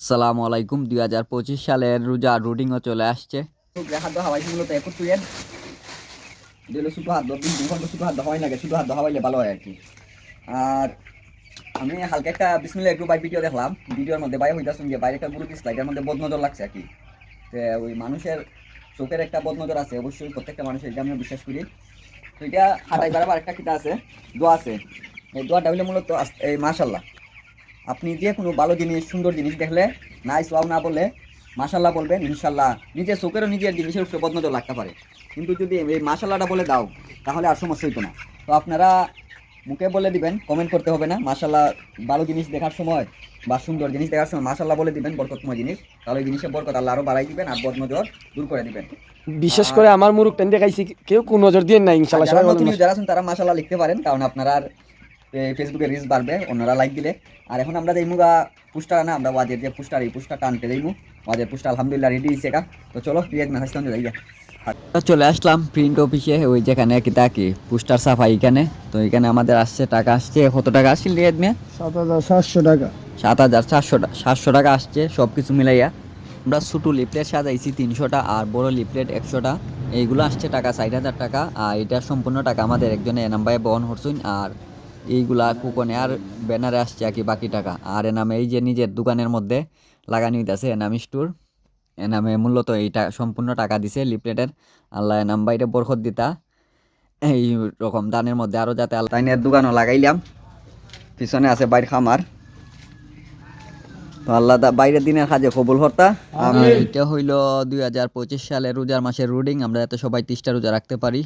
আসসালামু আলাইকুম। 2025 সালের রোজা রুটিনও চলে আসছে। হাত ধোয়া হাওয়াই মূলত একটু তুইয়ের দিলে শুধু হাত ধোয়া 2 ঘন্টা শুধু হাত ধোয়া হয় লাগে, শুধু হাত ধোয়া হইলে ভালো হয় আর কি। আর আমি হালকা একটা বিসমিল্লাহ একটু বাই ভিডিও দেখলাম, ভিডিওর মধ্যে বাইরে হইতাছেন যে বাইরে একটা গ্রুপ স্লাইডের মধ্যে বদনজর লাগছে আর কি। ওই মানুষের চোখের একটা বদনজর আছে, অবশ্যই প্রত্যেকটা মানুষের, এটা আমিও বিশ্বাস করি। তো এটা হাঁটাই বারবার একটা কিতা আছে, দোয়া আছে। এই দোয়াটা হইলে মূলত এই মাশাল্লাহ, আপনি যে কোনো ভালো জিনিস সুন্দর জিনিস দেখলে নাইস ওয়াও না বলে মাশাল্লাহ বলবেন, ইনশাল্লাহ নিজের চোখেরও নিজের জিনিসের উপরে বদনজর লাগতে পারে। কিন্তু যদি এই মাশাল্লাহটা বলে দাও তাহলে আর সমস্যা হইতো না। তো আপনারা মুখে বলে দিবেন, কমেন্ট করতে হবে না। মাশাল্লাহ ভালো জিনিস দেখার সময় বা সুন্দর জিনিস দেখার সময় মাশাল্লাহ বলে দিবেন, বরকতময় জিনিস, তাহলে ওই জিনিসের বরকত আল্লাহ আরও বাড়াই দিবেন আর বদনজর দূর করে দিবেন। বিশেষ আর করে আমার মুরুখ টেন দেখাইছি, কেউ কোন নজর দিয়ে নাই, ইনশাআল্লাহ যারা সবাই নতুন বলেন। ইউজার আছেন তারা মাশাল্লাহ লিখতে পারেন, কারণ আপনারা ফেসবুকে রিলস বাড়বে অন্যরা লাইক দিলে। আর এখন আমরা যেই মুগা পুস্টার না, আমরা ওয়াজের যে পুস্টার, এই পুস্টারটা আনতে যাইমু। ওয়াজের পুস্টার আলহামদুলিল্লাহ রেডি হয়েছে কা। তো চলো প্রিয়াজ মেসেজ তো যাই। চলে আসলাম প্রিন্ট অফিসে, ওই যেখানে কি পোস্টার সাফাই এখানে। তো এখানে আমাদের আসছে টাকা, আসছে কত টাকা আসছিল রিয়াদ মিয়া? 7,700 টাকা। 7,700 টাকা আসছে সব কিছু মিলাইয়া। আমরা ছোটো লিফলেট সাজাইছি 300টা আর বড় লিফলেট 100টা। এইগুলো আসছে টাকা 60,000 টাকা। আর এটা সম্পূর্ণ টাকা আমাদের একজনে এনাম ভাই বহন করছেন। আর এইগুলা কুপনে আর ব্যানারে আসছে আর কি বাকি টাকা। আর এনামে এই যে নিজের দোকানের মধ্যে লাগানি হইতেছে এনাম স্টোর, এনামে মূলত এইটা সম্পূর্ণ টাকা দিছে লিফলেটের। আল্লাহ এনাম বাইরে বরকত দিতা এই রকম দানের মধ্যে আরও যাতে আল্লাহ। তাইনের দোকানও লাগাইলাম, পিছনে আছে বাইর খামার। তো আল্লাহ বাইরের দিনের কাজে কবুল হর্তা। আর এটা হইল 2025 সালের রোজার মাসের রুটিন। আমরা যাতে সবাই 30টা রোজা রাখতে পারি।